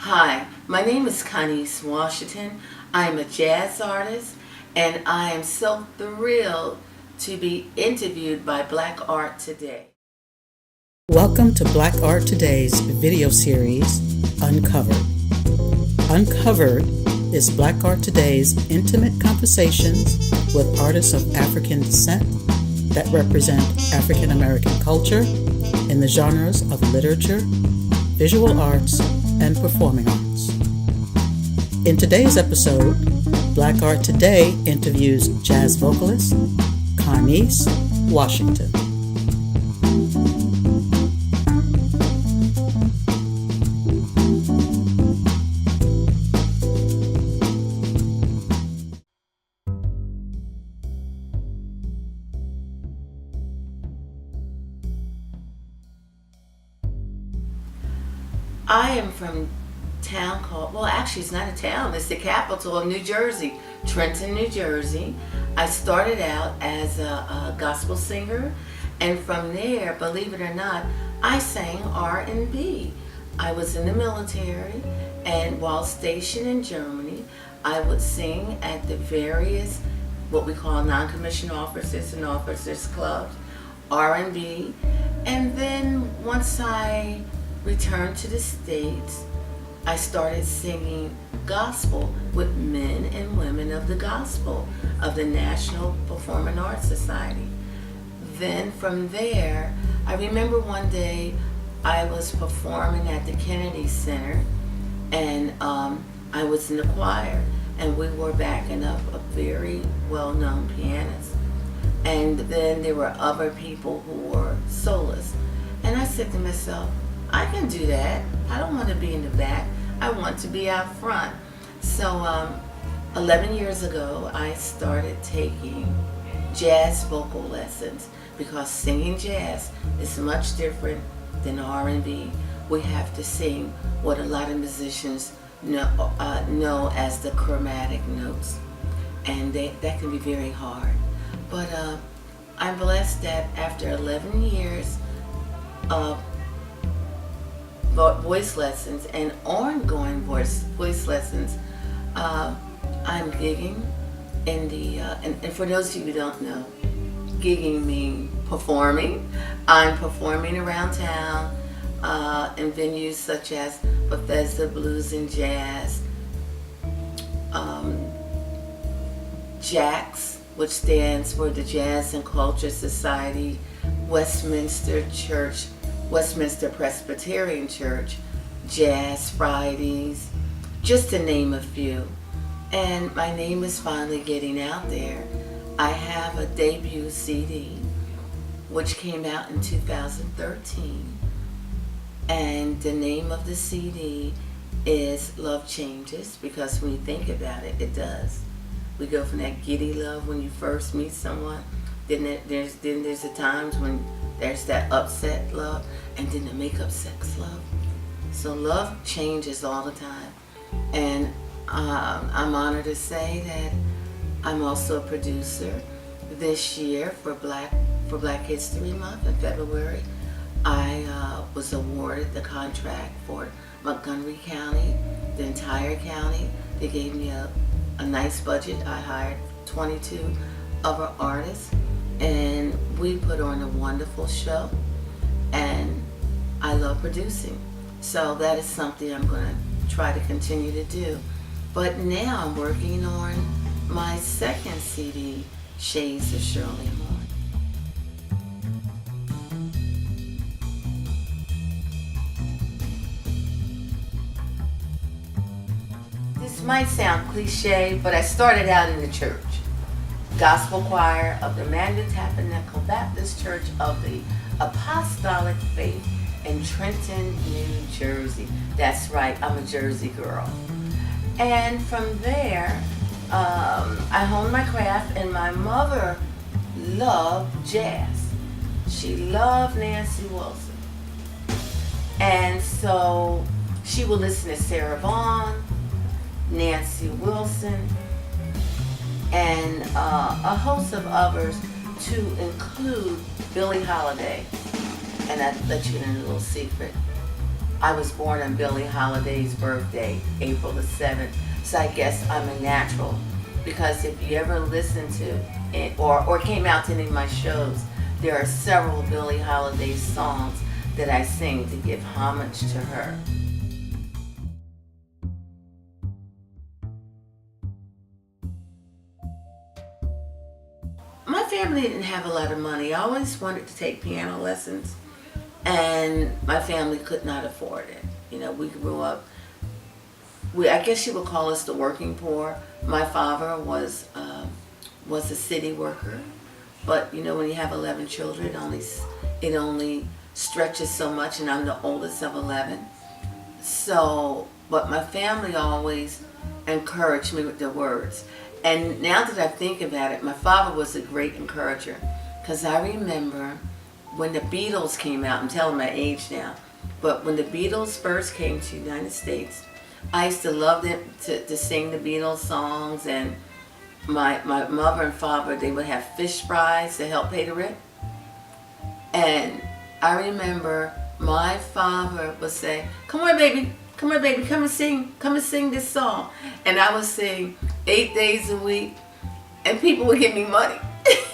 Hi, my name is Coniece Washington. I am a jazz artist, and I am so thrilled to be interviewed by Black Art Today. Welcome to Black Art Today's video series, UnCovered. UnCovered is Black Art Today's intimate conversations with artists of African descent that represent African American culture in the genres of literature, visual arts, and performing arts. In today's episode, Black Art Today interviews jazz vocalist Coniece Washington. I am from a town called, well, actually it's not a town, it's the capital of New Jersey, Trenton, New Jersey. I started out as a gospel singer, and from there, believe it or not, I sang R&B. I was in the military, and while stationed in Germany, I would sing at the various, what we call non-commissioned officers and officers clubs, R&B, and then once I returned to the States, I started singing gospel with men and women of the gospel of the National Performing Arts Society. Then from there, I remember one day I was performing at the Kennedy Center, and I was in the choir, and we were backing up a very well-known pianist. And then there were other people who were soloists. And I said to myself, I can do that. I don't want to be in the back. I want to be out front. So 11 years ago, I started taking jazz vocal lessons because singing jazz is much different than R&B. We have to sing what a lot of musicians know as the chromatic notes, and that can be very hard. But I'm blessed that after 11 years of voice lessons and ongoing voice lessons, I'm gigging in the, and for those of you who don't know, gigging means performing. I'm performing around town in venues such as Bethesda Blues and Jazz, JACS, which stands for the Jazz and Culture Society, Westminster Church, Westminster Presbyterian Church, Jazz Fridays, just to name a few. And my name is finally getting out there. I have a debut CD, which came out in 2013. And the name of the CD is Love Changes, because when you think about it, it does. We go from that giddy love when you first meet someone, then there's the times when there's that upset love, and then the make-up sex love. So love changes all the time. And I'm honored to say that I'm also a producer. This year for Black History Month in February, I was awarded the contract for Montgomery County, the entire county. They gave me a nice budget. I hired 22 other artists, and we put on a wonderful show, and I love producing. So that is something I'm going to try to continue to do. But now I'm working on my second CD, Shades of Shirley Moore. This might sound cliche, but I started out in the church. Gospel choir of the Emmanuel Tabernacle Baptist Church of the Apostolic Faith in Trenton, New Jersey. That's right, I'm a Jersey girl. And from there, I honed my craft, and my mother loved jazz. She loved Nancy Wilson. And so she would listen to Sarah Vaughan, Nancy Wilson, and a host of others, to include Billie Holiday. And I'll let you in a little secret. I was born on Billie Holiday's birthday, April the 7th. So I guess I'm a natural. Because if you ever listen to it or came out to any of my shows, there are several Billie Holiday songs that I sing to give homage to her. My family didn't have a lot of money. I always wanted to take piano lessons, and my family could not afford it. You know, we grew up, I guess you would call us the working poor. My father was a city worker, but you know, when you have 11 children, it only stretches so much, and I'm the oldest of 11. So, but my family always encouraged me with their words. And now that I think about it, my father was a great encourager, because I remember when the Beatles came out, I'm telling my age now, but when the Beatles first came to the United States, I used to love them to sing the Beatles songs, and my mother and father, they would have fish fries to help pay the rent. And I remember my father would say, come on baby, come and sing this song. And I would sing 8 days a week, and people would give me money.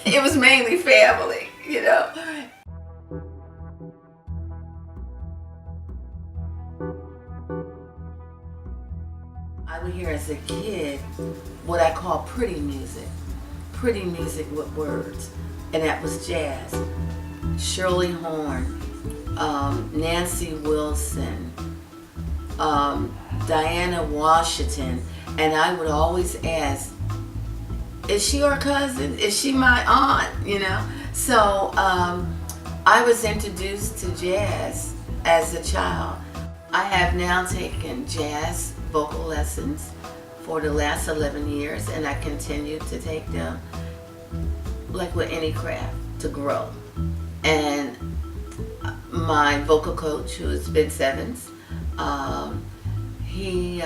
It was mainly family, you know. I would hear as a kid what I call pretty music with words, and that was jazz. Shirley Horn, Nancy Wilson, Diana Washington, and I would always ask, is she our cousin? Is she my aunt? You know? So I was introduced to jazz as a child. I have now taken jazz vocal lessons for the last 11 years, and I continue to take them, like with any craft, to grow. And my vocal coach, who is Vince Evans, he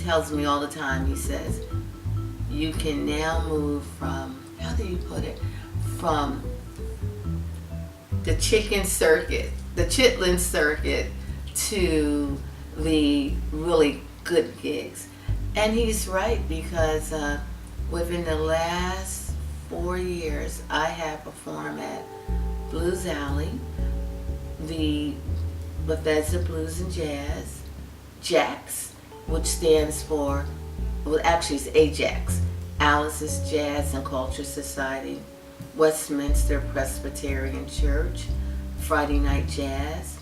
tells me all the time, he says, you can now move from, how do you put it, from the chitlin circuit to the really good gigs. And he's right, because within the last 4 years, I have performed at Blues Alley, the Bethesda Blues and Jazz, JAX, which stands for, well actually it's AJAX, Alice's Jazz and Culture Society, Westminster Presbyterian Church, Friday Night Jazz,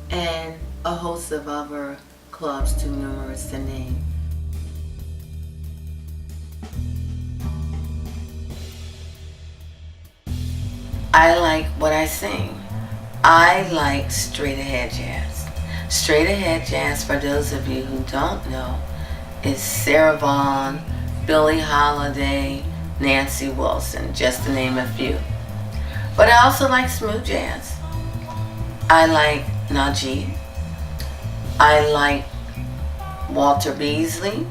and a host of other clubs too numerous to name. I like what I sing. I like straight ahead jazz. Straight ahead jazz, for those of you who don't know, is Sarah Vaughan, Billie Holiday, Nancy Wilson, just to name a few. But I also like smooth jazz. I like Najee. I like Walter Beasley.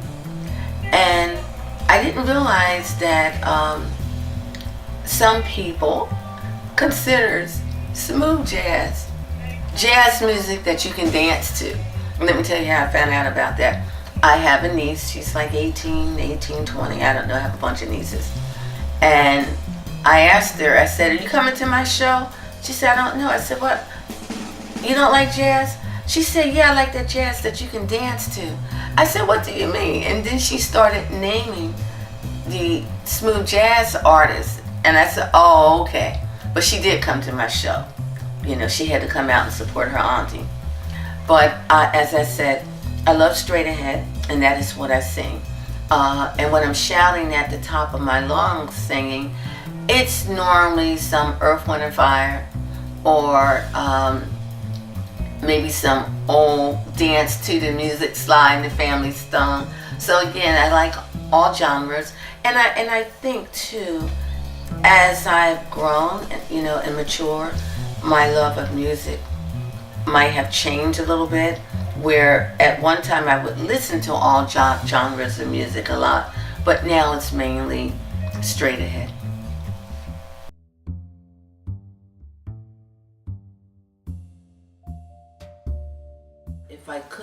And I didn't realize that some people considers smooth jazz music that you can dance to. And let me tell you how I found out about that. I have a niece, she's like 18, 20, I don't know, I have a bunch of nieces. And I asked her, I said, are you coming to my show? She said, I don't know. I said, what? You don't like jazz? She said, yeah, I like that jazz that you can dance to. I said, what do you mean? And then she started naming the smooth jazz artists. And I said, oh, okay. But she did come to my show. You know, she had to come out and support her auntie. But as I said, I love straight ahead, and that is what I sing. And when I'm shouting at the top of my lungs singing, it's normally some Earth, Wind & Fire, or maybe some old dance to the music, Sly and the Family Stone. So again, I like all genres, and I think too, as I've grown, you know, and mature, my love of music might have changed a little bit, where at one time I would listen to all genres of music a lot, but now it's mainly straight ahead. If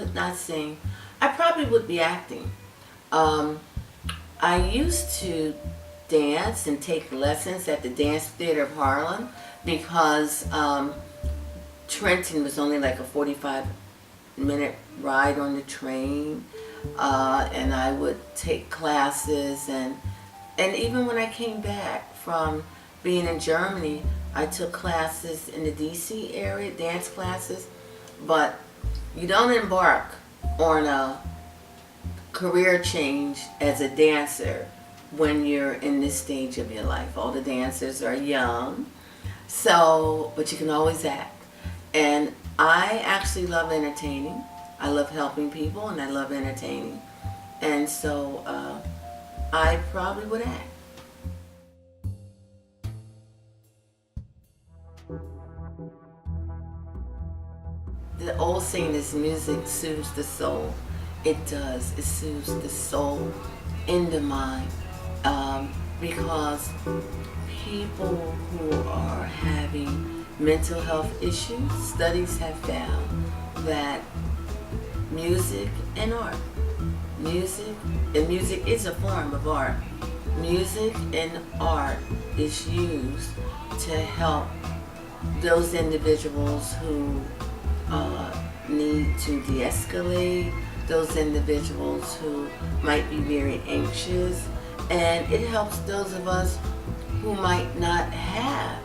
could not sing, I probably would be acting. I used to dance and take lessons at the Dance Theater of Harlem because Trenton was only like a 45-minute ride on the train, and I would take classes, and even when I came back from being in Germany, I took classes in the DC area, dance classes. But you don't embark on a career change as a dancer when you're in this stage of your life. All the dancers are young, so, but you can always act. And I actually love entertaining. I love helping people, and I love entertaining. And so I probably would act. The old saying is music soothes the soul. It does. It soothes the soul and the mind. Because people who are having mental health issues, studies have found that music and art, music is a form of art. Music and art is used to help those individuals who need to de-escalate, those individuals who might be very anxious, and it helps those of us who might not have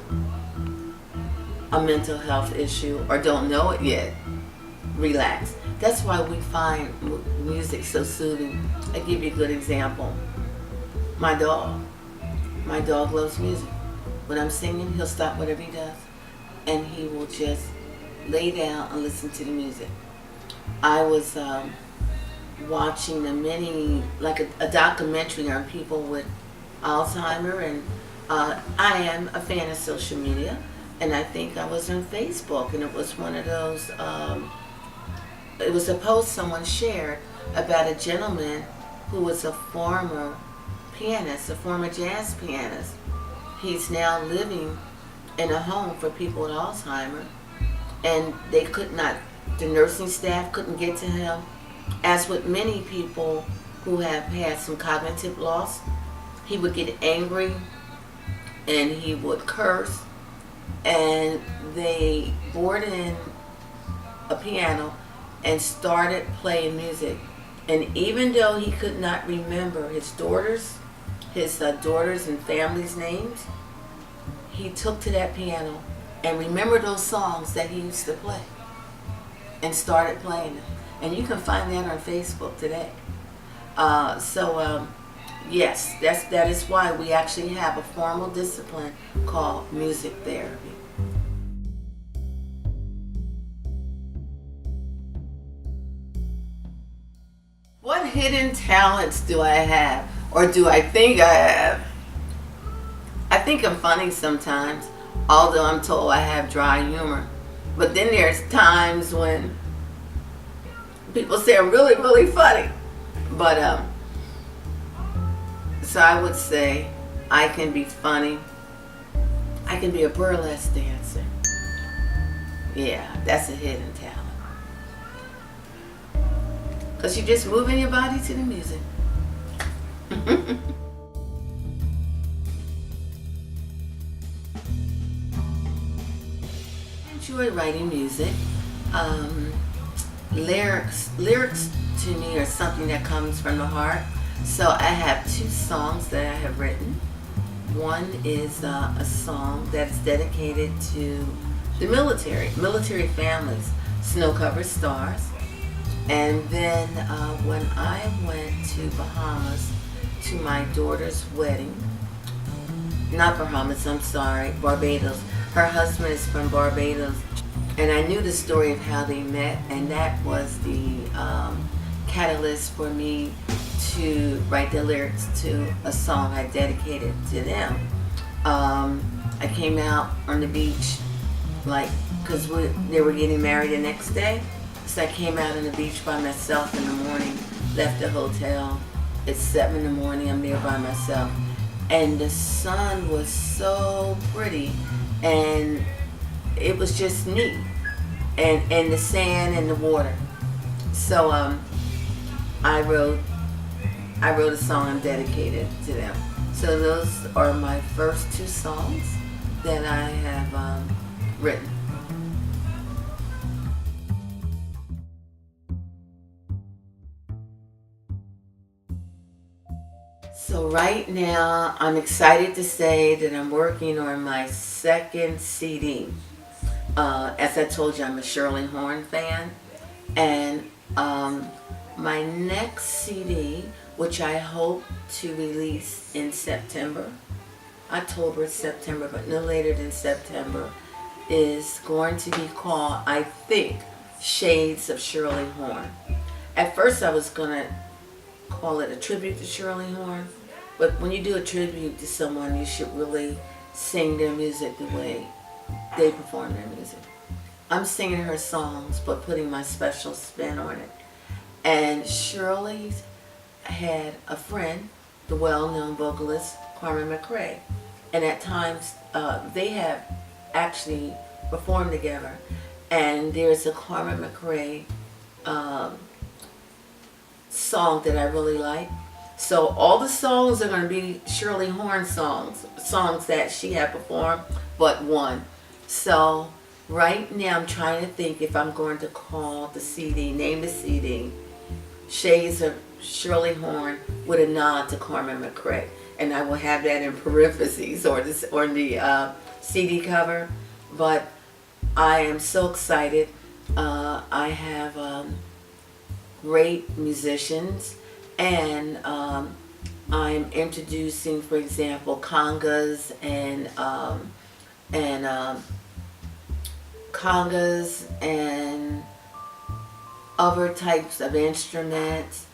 a mental health issue or don't know it yet relax. That's why we find music so soothing. I give you a good example. My dog loves music. When I'm singing, he'll stop whatever he does and he will just lay down and listen to the music. I was watching a documentary on people with Alzheimer, and I am a fan of social media, and I think I was on Facebook, and it was one of those, it was a post someone shared about a gentleman who was a former pianist, a former jazz pianist. He's now living in a home for people with Alzheimer, and they could not, the nursing staff couldn't get to him. As with many people who have had some cognitive loss, he would get angry and he would curse, and they brought in a piano and started playing music. And even though he could not remember his daughters and family's names, he took to that piano and remembered those songs that he used to play and started playing them. And you can find that on Facebook today. Yes, that is why we actually have a formal discipline called music therapy. What hidden talents do I have, or do I think I have? I think I'm funny sometimes, although I'm told I have dry humor. But then there's times when people say I'm really, really funny. But so I would say I can be funny. I can be a burlesque dancer. Yeah, that's a hidden talent. Because you're just moving your body to the music. I enjoy writing music. Lyrics to me are something that comes from the heart. So I have 2 songs that I have written. One is a song that's dedicated to the military families, Snow-Covered Stars. And then when I went to Bahamas to my daughter's wedding, not Bahamas, I'm sorry, Barbados. Her husband is from Barbados. And I knew the story of how they met, and that was the catalyst for me to write the lyrics to a song I dedicated to them. I came out on the beach, because they were getting married the next day. So I came out on the beach by myself in the morning, left the hotel. It's 7 in the morning, I'm there by myself. And the sun was so pretty, and it was just neat. And the sand and the water. So I wrote a song I'm dedicated to them. So those are my first two songs that I have written. So right now, I'm excited to say that I'm working on my second CD. As I told you, I'm a Shirley Horn fan. And my next CD, which I hope to release in September, October, September, but no later than September, is going to be called, I think, Shades of Shirley Horn. At first I was going to call it a tribute to Shirley Horn, but when you do a tribute to someone, you should really sing their music the way they perform their music. I'm singing her songs, but putting my special spin on it. And Shirley had a friend, the well-known vocalist Carmen McRae, and at times they have actually performed together. And there's a Carmen McRae song that I really like. So all the songs are going to be Shirley Horn songs that she had performed, but one. So right now I'm trying to think if I'm going to call the CD, name the CD, Shades of Shirley Horn with a nod to Carmen McRae. And I will have that in parentheses or the CD cover. But I am so excited. I have great musicians, and I'm introducing, for example, congas and other types of instruments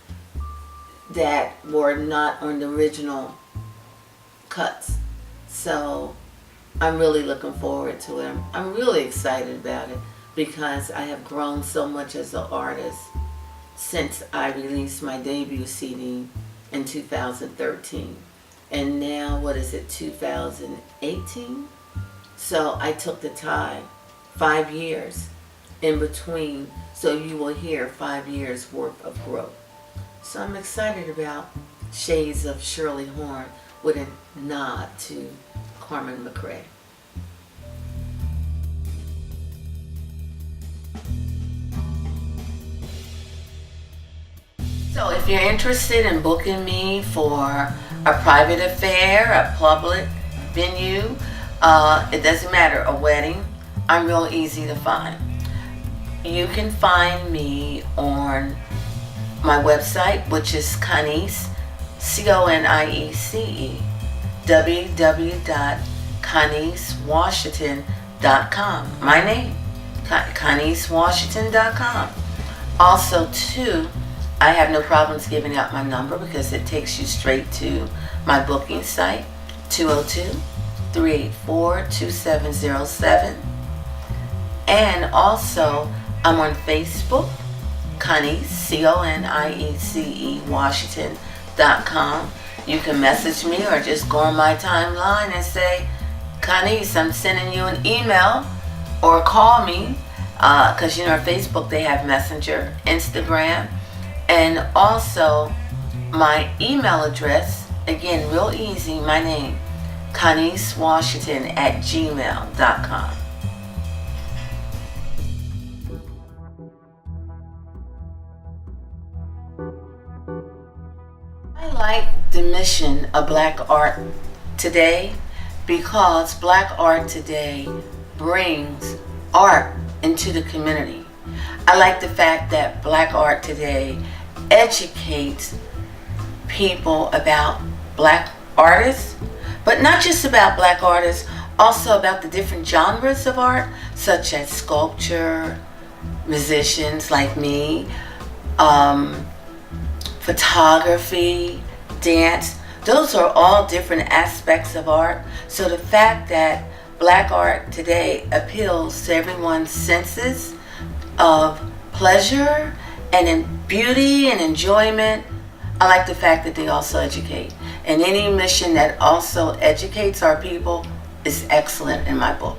that were not on the original cuts. So I'm really looking forward to it. I'm really excited about it because I have grown so much as an artist since I released my debut CD in 2013. And now, 2018? So I took the time, 5 years in between, so you will hear 5 years worth of growth. So I'm excited about Shades of Shirley Horn with a nod to Carmen McRae. So if you're interested in booking me for a private affair, a public venue, it doesn't matter, a wedding, I'm real easy to find. You can find me on my website, which is Coniece, Coniece, www.ConieceWashington.com. My name, ConieceWashington.com. Also, too, I have no problems giving out my number because it takes you straight to my booking site, 202-384-2707. And also, I'm on Facebook, Coniece, Coniece, Washington.com. You can message me or just go on my timeline and say, Coniece, I'm sending you an email, or call me, because you know, on Facebook they have Messenger, Instagram, and also my email address, again, real easy, my name, ConieceWashington@gmail.com. I like the mission of Black Art Today because Black Art Today brings art into the community. I like the fact that Black Art Today educates people about black artists, but not just about black artists, also about the different genres of art, such as sculpture, musicians like me, photography, dance. Those are all different aspects of art. So the fact that Black Art Today appeals to everyone's senses of pleasure and in beauty and enjoyment, I like the fact that they also educate. And any mission that also educates our people is excellent in my book.